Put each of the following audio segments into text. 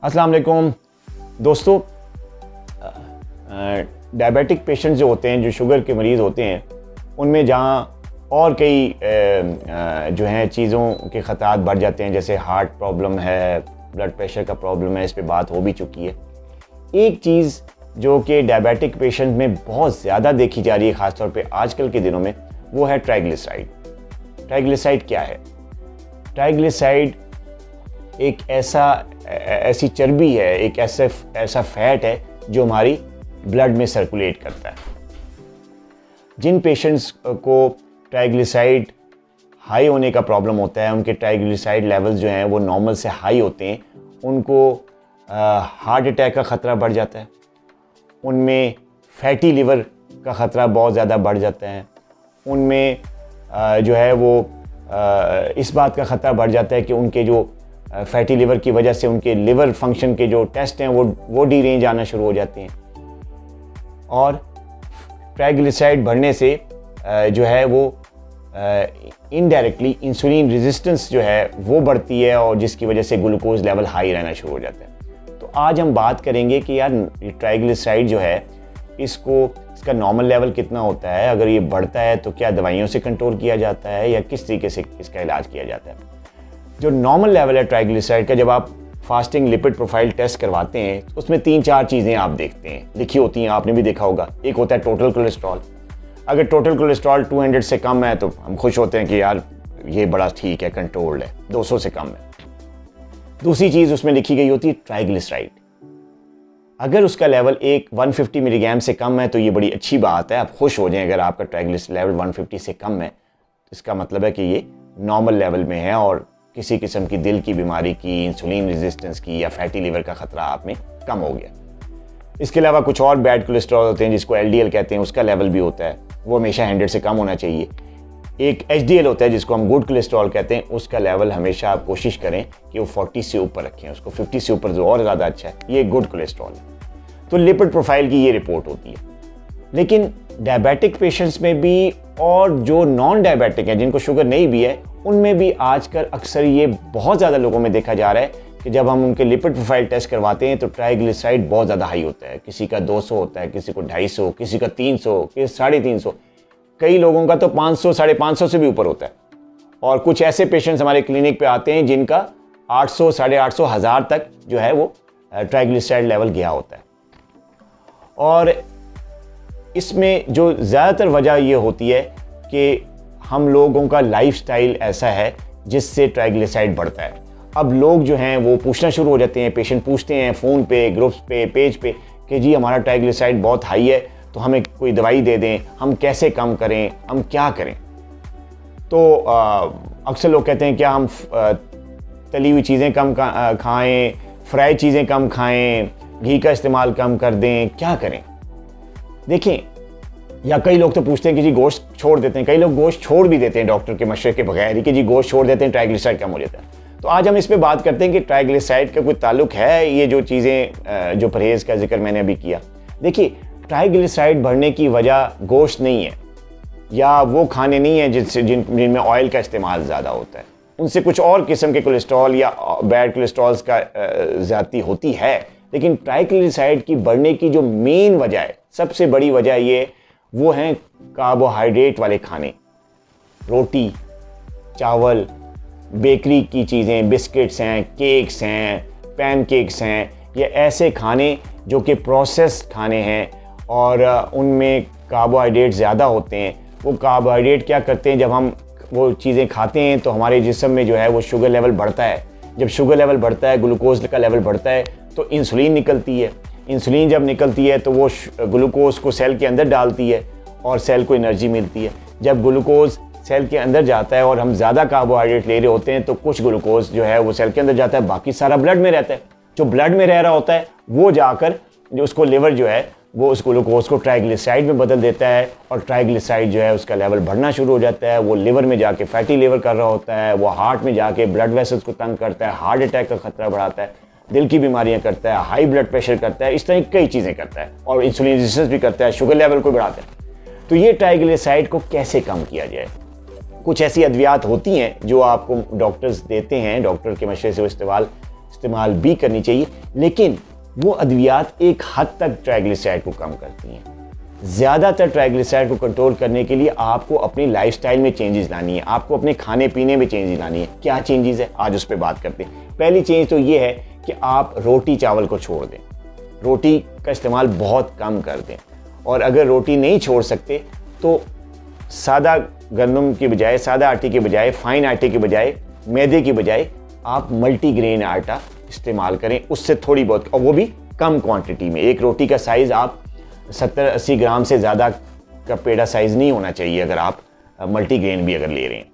अस्सलाम वालेकुम दोस्तों। डायबिटिक पेशेंट जो होते हैं, जो शुगर के मरीज़ होते हैं, उनमें जहाँ और कई जो हैं चीज़ों के ख़तरात बढ़ जाते हैं, जैसे हार्ट प्रॉब्लम है, ब्लड प्रेशर का प्रॉब्लम है, इस पे बात हो भी चुकी है। एक चीज़ जो कि डायबिटिक पेशेंट में बहुत ज़्यादा देखी जा रही है ख़ासतौर पे आजकल के दिनों में, वो है ट्राइग्लिसराइड। ट्राइग्लिसराइड क्या है? ट्राइग्लिसराइड एक ऐसी चर्बी है, एक ऐसा फैट है जो हमारी ब्लड में सर्कुलेट करता है। जिन पेशेंट्स को ट्राइग्लिसराइड हाई होने का प्रॉब्लम होता है, उनके ट्राइग्लिसराइड लेवल्स जो हैं वो नॉर्मल से हाई होते हैं, उनको हार्ट अटैक का ख़तरा बढ़ जाता है, उनमें फैटी लिवर का ख़तरा बहुत ज़्यादा बढ़ जाता है, उनमें जो है वो इस बात का ख़तरा बढ़ जाता है कि उनके जो फैटी लिवर की वजह से उनके लिवर फंक्शन के जो टेस्ट हैं वो डीरेंज आना शुरू हो जाते हैं। और ट्राइग्लिसराइड बढ़ने से जो है वो इनडायरेक्टली इंसुलिन रेजिस्टेंस जो है वो बढ़ती है, और जिसकी वजह से ग्लूकोज लेवल हाई रहना शुरू हो जाता है। तो आज हम बात करेंगे कि यार ट्राइग्लिसराइड जो है इसका नॉर्मल लेवल कितना होता है, अगर ये बढ़ता है तो क्या दवाइयों से कंट्रोल किया जाता है या किस तरीके से इसका इलाज किया जाता है। जो नॉर्मल लेवल है ट्राइग्लिसराइड का, जब आप फास्टिंग लिपिड प्रोफाइल टेस्ट करवाते हैं, उसमें 3-4 चीज़ें आप देखते हैं, लिखी होती हैं, आपने भी देखा होगा। एक होता है टोटल कोलेस्ट्रॉल। अगर टोटल कोलेस्ट्रॉल 200 से कम है तो हम खुश होते हैं कि यार ये बड़ा ठीक है, कंट्रोल्ड है, 200 से कम है। दूसरी चीज़ उसमें लिखी गई होती है ट्राइग्लिसराइड। अगर उसका लेवल 150 मिलीग्राम से कम है तो ये बड़ी अच्छी बात है, आप खुश हो जाएं। अगर आपका ट्राइग्लिसराइड लेवल 150 से कम है तो इसका मतलब है कि ये नॉर्मल लेवल में है और किसी किस्म की दिल की बीमारी की, इंसुलिन रेजिस्टेंस की या फैटी लिवर का ख़तरा आप में कम हो गया। इसके अलावा कुछ और बैड कोलेस्ट्रॉल होते हैं जिसको LDL कहते हैं, उसका लेवल भी होता है, वो हमेशा 100 से कम होना चाहिए। एक HDL होता है जिसको हम गुड कोलेस्ट्रॉल कहते हैं, उसका लेवल हमेशा आप कोशिश करें कि वो 40 से ऊपर रखें, उसको 50 से ऊपर जो और ज़्यादा अच्छा है, ये गुड कोलेस्ट्रॉल है। तो लिपिड प्रोफाइल की ये रिपोर्ट होती है। लेकिन डायबिटिक पेशेंट्स में भी और जो नॉन डायबिटिक हैं, जिनको शुगर नहीं भी है, उनमें भी आजकल अक्सर ये बहुत ज़्यादा लोगों में देखा जा रहा है कि जब हम उनके लिपिड प्रोफाइल टेस्ट करवाते हैं तो ट्राइग्लिसराइड बहुत ज़्यादा हाई होता है। किसी का 200 होता है, किसी को 250, किसी का 300, किसी 350, कई लोगों का तो 500, 550 से भी ऊपर होता है। और कुछ ऐसे पेशेंट्स हमारे क्लिनिक पे आते हैं जिनका 800, 850, 1000 तक जो है वो ट्राइग्लिसराइड लेवल गया होता है। और इसमें जो ज़्यादातर वजह ये होती है कि हम लोगों का लाइफस्टाइल ऐसा है जिससे ट्राइग्लिसराइड बढ़ता है। अब लोग जो हैं वो पूछना शुरू हो जाते हैं, पेशेंट पूछते हैं फ़ोन पे, ग्रुप्स पे, पेज पे कि जी हमारा ट्राइग्लिसराइड बहुत हाई है, तो हमें कोई दवाई दे दें, हम कैसे कम करें, हम क्या करें। तो अक्सर लोग कहते हैं क्या हम तली हुई चीज़ें कम खाएँ, फ्राई चीज़ें कम खाएँ, घी का इस्तेमाल कम कर दें, क्या करें। देखें, या कई लोग तो पूछते हैं कि जी गोश्त छोड़ देते हैं, कई लोग गोश्त छोड़ भी देते हैं डॉक्टर के मशवरे के बगैर ही कि जी गोश्त छोड़ देते हैं, ट्राइग्लिसराइड कम हो जाता है। तो आज हम इस पे बात करते हैं कि ट्राइग्लिसराइड का कोई ताल्लुक है, ये जो चीज़ें जो परहेज़ का जिक्र मैंने अभी किया। देखिए, ट्राइग्लिसराइड बढ़ने की वजह गोश्त नहीं है या वो खाने नहीं है जिनमें ऑयल का इस्तेमाल ज़्यादा होता है, उनसे कुछ और किस्म के कोलेस्ट्रॉल या बैड कोलेस्ट्रॉल्स का ज़्यादती होती है। लेकिन ट्राइग्लिसराइड की बढ़ने की जो मेन वजह है, सबसे बड़ी वजह ये वो हैं कार्बोहाइड्रेट वाले खाने, रोटी, चावल, बेकरी की चीज़ें, बिस्किट्स हैं, केक्स हैं, पैनकेक्स हैं, ये ऐसे खाने जो कि प्रोसेस्ड खाने हैं और उनमें कार्बोहाइड्रेट ज़्यादा होते हैं। वो कार्बोहाइड्रेट क्या करते हैं, जब हम वो चीज़ें खाते हैं तो हमारे जिस्म में जो है वो शुगर लेवल बढ़ता है। जब शुगर लेवल बढ़ता है, ग्लूकोज का लेवल बढ़ता है, तो इंसुलिन निकलती है। इंसुलिन जब निकलती है तो वो ग्लूकोज को सेल के अंदर डालती है और सेल को एनर्जी मिलती है। जब ग्लूकोज सेल के अंदर जाता है और हम ज़्यादा कार्बोहाइड्रेट ले रहे होते हैं तो कुछ ग्लूकोज जो है वो सेल के अंदर जाता है, बाकी सारा ब्लड में रहता है। जो ब्लड में रह रहा होता है वो जाकर जो उसको लिवर जो है वो उस ग्लूकोज को ट्राइग्लिसराइड में बदल देता है और ट्राइग्लिसराइड जो है उसका लेवल बढ़ना शुरू हो जाता है। वो लिवर में जाके फैटी लिवर कर रहा होता है, वो हार्ट में जाके ब्लड वेसल्स को तंग करता है, हार्ट अटैक का खतरा बढ़ाता है, दिल की बीमारियां करता है, हाई ब्लड प्रेशर करता है, इस तरह की कई चीज़ें करता है और इंसुलिन रेजिस्टेंस भी करता है, शुगर लेवल को बढ़ाता है। तो ये ट्राइग्लिसराइड को कैसे कम किया जाए? कुछ ऐसी अद्वियात होती हैं जो आपको डॉक्टर्स देते हैं, डॉक्टर के मशवरे से वो इस्तेमाल भी करनी चाहिए, लेकिन वो अद्वियात एक हद तक ट्राइग्लिसराइड को कम करती हैं। ज़्यादातर ट्राइग्लिसराइड को कंट्रोल करने के लिए आपको अपनी लाइफस्टाइल में चेंजेस लानी है, आपको अपने खाने पीने में चेंजेस लानी है। क्या चेंजेस है, आज उस पर बात करते हैं। पहली चेंज तो ये है कि आप रोटी चावल को छोड़ दें, रोटी का इस्तेमाल बहुत कम कर दें। और अगर रोटी नहीं छोड़ सकते तो सादा गंदम की बजाय, सादा आटे की बजाय, फाइन आटे की बजाय, मैदे की बजाय आप मल्टीग्रेन आटा इस्तेमाल करें, उससे थोड़ी बहुत, और वो भी कम क्वांटिटी में। एक रोटी का साइज़ आप 70-80 ग्राम से ज़्यादा का पेड़ा साइज़ नहीं होना चाहिए अगर आप मल्टीग्रेन भी अगर ले रहे हैं।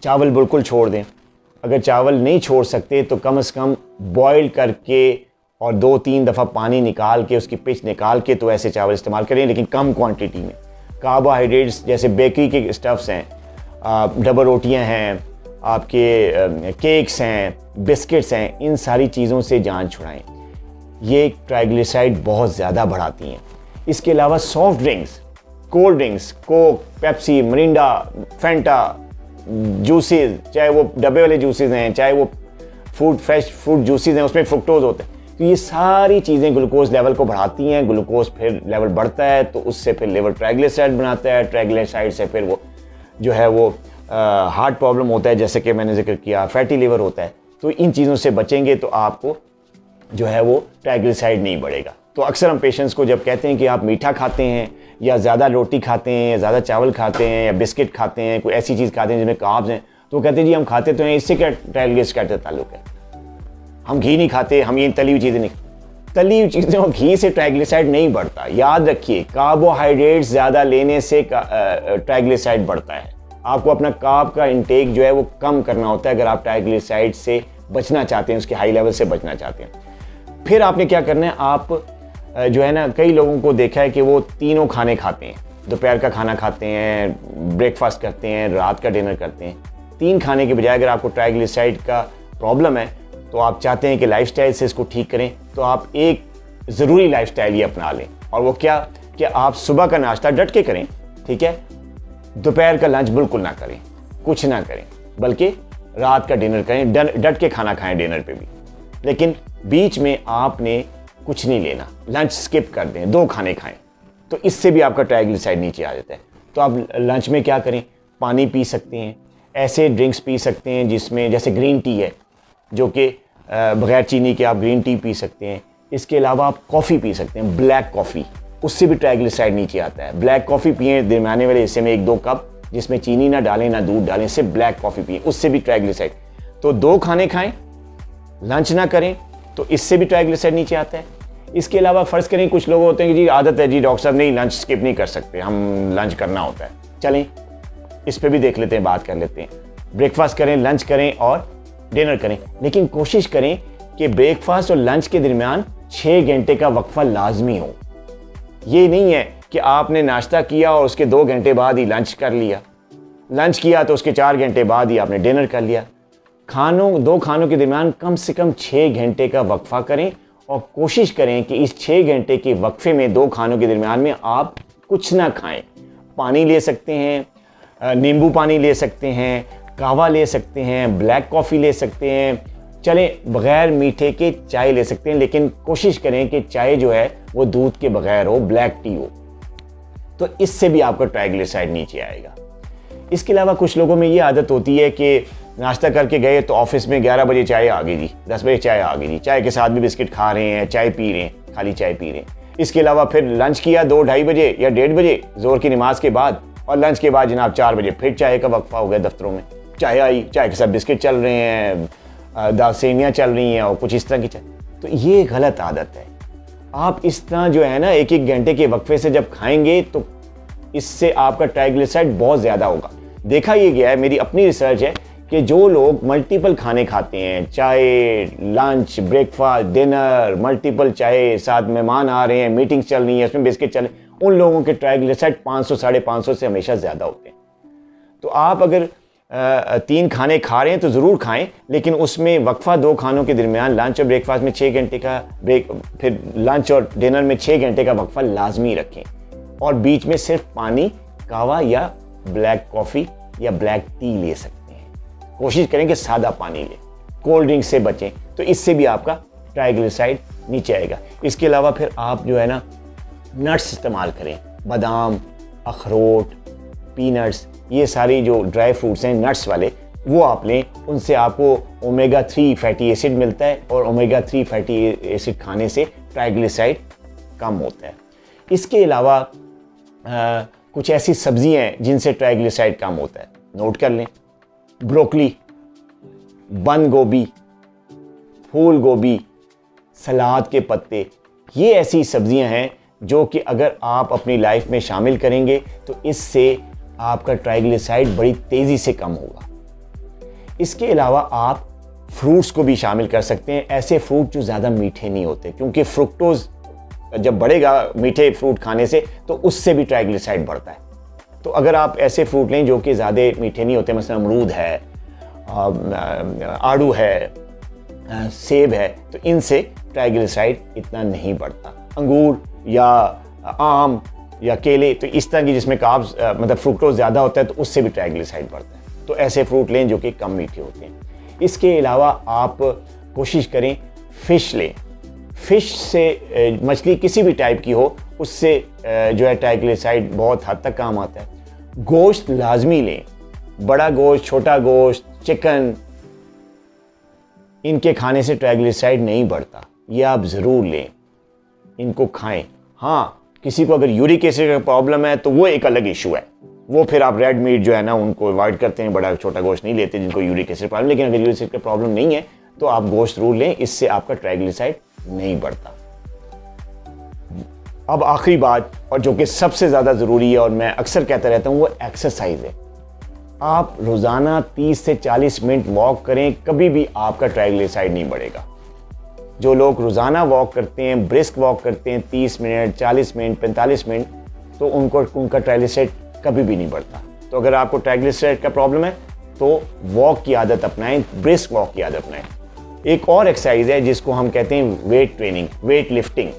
चावल बिल्कुल छोड़ दें। अगर चावल नहीं छोड़ सकते तो कम से कम बॉईल करके और 2-3 दफ़ा पानी निकाल के, उसकी पिच निकाल के तो ऐसे चावल इस्तेमाल करें, लेकिन कम क्वांटिटी में। कार्बोहाइड्रेट्स जैसे बेकरी के स्टफ्स हैं, डबल रोटियां हैं, आपके केक्स हैं, बिस्किट्स हैं, इन सारी चीज़ों से जान छुड़ाएं। ये ट्राइग्लिसराइड बहुत ज़्यादा बढ़ाती हैं। इसके अलावा soft drinks, cold drinks, Coke, Pepsi, Mirinda, Fanta, juices, चाहे वो डब्बे वाले जूसेस हैं, चाहे वो फ्रेश फ्रूट जूसेस हैं, उसमें फ्रुक्टोज होते हैं। तो ये सारी चीज़ें ग्लूकोज लेवल को बढ़ाती हैं। ग्लूकोज फिर लेवल बढ़ता है तो उससे फिर लिवर ट्राइग्लिसराइड बनाता है, ट्राइग्लिसराइड से फिर वो जो है वो हार्ट प्रॉब्लम होता है, जैसे कि मैंने जिक्र किया, फैटी लिवर होता है। तो इन चीज़ों से बचेंगे तो आपको जो है वो ट्राइग्लिसराइड नहीं बढ़ेगा। तो अक्सर हम पेशेंट्स को जब कहते हैं कि आप मीठा खाते हैं या ज़्यादा रोटी खाते हैं या ज़्यादा चावल खाते हैं या बिस्किट खाते हैं, कोई ऐसी चीज़ खाते हैं जिसमें कार्ब्स हैं, तो कहते हैं जी हम खाते तो हैं, इससे क्या ट्राइग्लिसराइड का ताल्लुक है? हम घी नहीं खाते, हम ये तली हुई चीज़ें नहीं, तली हुई चीज़ें और घी से ट्राइग्लिसराइड नहीं बढ़ता। याद रखिए, कार्बोहाइड्रेट्स ज़्यादा लेने से ट्राइग्लिसराइड बढ़ता है। आपको अपना कार्ब का इंटेक जो है वो कम करना होता है अगर आप ट्राइग्लिसराइड से बचना चाहते हैं, उसके हाई लेवल से बचना चाहते हैं। फिर आपने क्या करना है, आप जो है ना, कई लोगों को देखा है कि वो तीनों खाने खाते हैं, दोपहर का खाना खाते हैं, ब्रेकफास्ट करते हैं, रात का डिनर करते हैं। 3 खाने के बजाय अगर आपको ट्राइग्लिसराइड का प्रॉब्लम है तो आप चाहते हैं कि लाइफस्टाइल से इसको ठीक करें, तो आप एक ज़रूरी लाइफस्टाइल ये अपना लें। और वो क्या कि आप सुबह का नाश्ता डट के करें, ठीक है, दोपहर का लंच बिल्कुल ना करें, कुछ ना करें, बल्कि रात का डिनर करें, डट के खाना खाएं डिनर पे भी, लेकिन बीच में आपने कुछ नहीं लेना, लंच स्किप कर दें, 2 खाने खाएं, तो इससे भी आपका ट्राइग्लिसराइड नीचे आ जाता है। तो आप लंच में क्या करें, पानी पी सकते हैं, ऐसे ड्रिंक्स पी सकते हैं जिसमें, जैसे ग्रीन टी है जो कि बग़ैर चीनी के आप ग्रीन टी पी सकते हैं। इसके अलावा आप कॉफ़ी पी सकते हैं, ब्लैक कॉफ़ी, उससे भी ट्राइग्लिसराइड नीचे आता है। ब्लैक कॉफ़ी पिए दरमियाने वाले हिस्से में 1-2 कप, जिसमें चीनी ना डालें ना दूध डालें, सिर्फ ब्लैक कॉफ़ी पिए, उससे भी ट्राइग्लिसराइड। तो 2 खाने खाएं, लंच ना करें, तो इससे भी ट्राइग्लिसराइड नीचे आता है। इसके अलावा फ़र्ज़ करें कुछ लोग होते हैं कि जी आदत है जी डॉक्टर साहब, नहीं लंच स्किप नहीं कर सकते, हम लंच करना होता है। चलें इस पर भी देख लेते हैं, बात कर लेते हैं। ब्रेकफास्ट करें, लंच करें और डिनर करें, लेकिन कोशिश करें कि ब्रेकफास्ट और लंच के दरमियान 6 घंटे का वक्फा लाजमी हो। ये नहीं है कि आपने नाश्ता किया और उसके 2 घंटे बाद ही लंच कर लिया, लंच किया तो उसके 4 घंटे बाद ही आपने डिनर कर लिया। 2 खानों के दरमियान कम से कम 6 घंटे का वक्फा करें और कोशिश करें कि इस 6 घंटे के वक्फे में 2 खानों के दरमियान में आप कुछ ना खाएं। पानी ले सकते हैं, नींबू पानी ले सकते हैं, कहवा ले सकते हैं, ब्लैक कॉफ़ी ले सकते हैं, चलें बग़ैर मीठे के चाय ले सकते हैं, लेकिन कोशिश करें कि चाय जो है वो दूध के बग़ैर हो, ब्लैक टी हो, तो इससे भी आपका ट्राइग्लिसराइड नीचे आएगा। इसके अलावा कुछ लोगों में ये आदत होती है कि नाश्ता करके गए तो ऑफिस में 11 बजे चाय आ गई जी, 10 बजे चाय आ गई जी, चाय के साथ भी बिस्किट खा रहे हैं, चाय पी रहे हैं, खाली चाय पी रहे हैं। इसके अलावा फिर लंच किया 2-2:30 बजे या 1:30 बजे ज़ोर की नमाज के बाद, और लंच के बाद जनाब 4 बजे फिर चाय का वक्फा हो गया। दफ्तरों में चाय आई, चाय के साथ बिस्किट चल रहे हैं, दाल सेवियाँ चल रही हैं और कुछ इस तरह की चाय। तो ये गलत आदत है। आप इस तरह जो है ना 1-1 घंटे के वक्फे से जब खाएंगे तो इससे आपका ट्राइग्लिसराइड बहुत ज़्यादा होगा। देखा ये गया है, मेरी अपनी रिसर्च है कि जो लोग मल्टीपल खाने खाते हैं, चाहे लंच, ब्रेकफास्ट, डिनर, मल्टीपल, चाहे साथ मेहमान आ रहे हैं, मीटिंग्स चल रही है, उसमें बिस्किट चल रहे हैं, उन लोगों के ट्राइग्लिसराइड 500-550 से हमेशा ज़्यादा होते हैं। तो आप अगर 3 खाने खा रहे हैं तो ज़रूर खाएं, लेकिन उसमें वक्फा 2 खानों के दरमियान लंच और ब्रेकफास्ट में 6 घंटे का ब्रेक, फिर लंच और डिनर में 6 घंटे का वक्फा लाजमी रखें, और बीच में सिर्फ पानी, कहवा या ब्लैक कॉफ़ी या ब्लैक टी ले सकते हैं। कोशिश करें कि सादा पानी लें। कोल्ड ड्रिंक से बचें, तो इससे भी आपका ट्राइग्लिसराइड नीचे आएगा। इसके अलावा फिर आप जो है ना नट्स इस्तेमाल करें, बादाम, अखरोट, पीनट्स, ये सारी जो ड्राई फ्रूट्स हैं नट्स वाले वो आप लें। उनसे आपको ओमेगा 3 फैटी एसिड मिलता है और ओमेगा 3 फैटी एसिड खाने से ट्राइग्लिसराइड कम होता है। इसके अलावा कुछ ऐसी सब्जियां हैं जिनसे ट्राइग्लिसराइड कम होता है, नोट कर लें। ब्रोकली, बंद गोभी, फूल गोभी, सलाद के पत्ते, ये ऐसी सब्जियां हैं जो कि अगर आप अपनी लाइफ में शामिल करेंगे तो इससे आपका ट्राइग्लिसराइड बड़ी तेज़ी से कम होगा। इसके अलावा आप फ्रूट्स को भी शामिल कर सकते हैं, ऐसे फ्रूट जो ज़्यादा मीठे नहीं होते, क्योंकि फ्रुक्टोज जब बढ़ेगा मीठे फ्रूट खाने से तो उससे भी ट्राइग्लिसराइड बढ़ता है। तो अगर आप ऐसे फ्रूट लें जो कि ज़्यादा मीठे नहीं होते, मसलन अमरूद है, आड़ू है, सेब है, तो इनसे ट्राइग्लिसराइड इतना नहीं बढ़ता। अंगूर या आम या केले, तो इस तरह की जिसमें कार्ब्स मतलब फ्रुक्टोज ज़्यादा होता है तो उससे भी ट्राइग्लिसराइड बढ़ता है। तो ऐसे फ्रूट लें जो कि कम मीठे होते हैं। इसके अलावा आप कोशिश करें फ़िश लें। फ़िश से, मछली किसी भी टाइप की हो, उससे जो है ट्राइग्लिसराइड बहुत हद तक काम आता है। गोश्त लाजमी लें, बड़ा गोश्त, छोटा गोश्त, चिकन, इनके खाने से ट्राइग्लिसराइड नहीं बढ़ता, ये आप ज़रूर लें, इनको खाएं। हाँ, किसी को अगर यूरिक एसिड का प्रॉब्लम है तो वो एक अलग इशू है, वो फिर आप रेड मीट जो है ना उनको अवॉइड करते हैं, बड़ा छोटा गोश्त नहीं लेते जिनको यूरिक एसिड प्रॉब्लम। लेकिन अगर यूरिक एसिड का प्रॉब्लम नहीं है तो आप गोश्त जरूर लें, इससे आपका ट्राइग्लिसराइड नहीं बढ़ता। अब आखिरी बात, और जो कि सबसे ज़्यादा ज़रूरी है और मैं अक्सर कहता रहता हूँ, वो एक्सरसाइज है। आप रोज़ाना 30 से 40 मिनट वॉक करें, कभी भी आपका ट्राइग्लिसराइड नहीं बढ़ेगा। जो लोग रोज़ाना वॉक करते हैं, ब्रिस्क वॉक करते हैं 30 मिनट, 40 मिनट, 45 मिनट, तो उनका ट्राइग्लिसराइड कभी भी नहीं बढ़ता। तो अगर आपको ट्राइग्लिसराइड का प्रॉब्लम है तो वॉक की आदत अपनाएं, ब्रिस्क वॉक की आदत अपनाएं। एक और एक्सरसाइज है जिसको हम कहते हैं वेट ट्रेनिंग, वेट लिफ्टिंग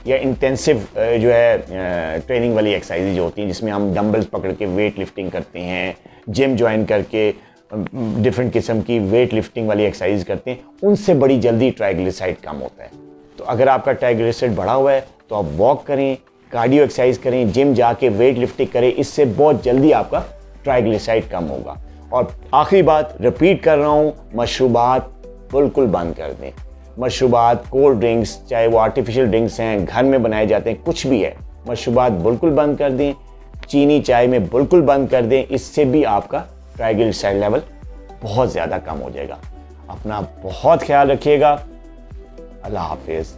या इंटेंसिव जो है ट्रेनिंग वाली एक्सरसाइज जो होती हैं, जिसमें हम डंबल्स पकड़ के वेट लिफ्टिंग करते हैं, जिम ज्वाइन करके डिफरेंट किस्म की वेट लिफ्टिंग वाली एक्सरसाइज करते हैं, उनसे बड़ी जल्दी ट्राइग्लिसराइड कम होता है। तो अगर आपका ट्राइग्लिसराइड बढ़ा हुआ है तो आप वॉक करें, कार्डियो एक्सरसाइज करें, जिम जाके वेट लिफ्टिंग करें, इससे बहुत जल्दी आपका ट्राइग्लिसराइड कम होगा। और आखिरी बात रिपीट कर रहा हूँ, मशरूबात बिल्कुल बंद कर दें। मशरूबात, कोल्ड ड्रिंक्स, चाहे वो आर्टिफिशियल ड्रिंक्स हैं, घर में बनाए जाते हैं, कुछ भी है, मशरूबात बिल्कुल बंद कर दें। चीनी चाय में बिल्कुल बंद कर दें, इससे भी आपका ट्राइग्लिसराइड लेवल बहुत ज़्यादा कम हो जाएगा। अपना बहुत ख्याल रखिएगा। अल्लाह हाफिज़।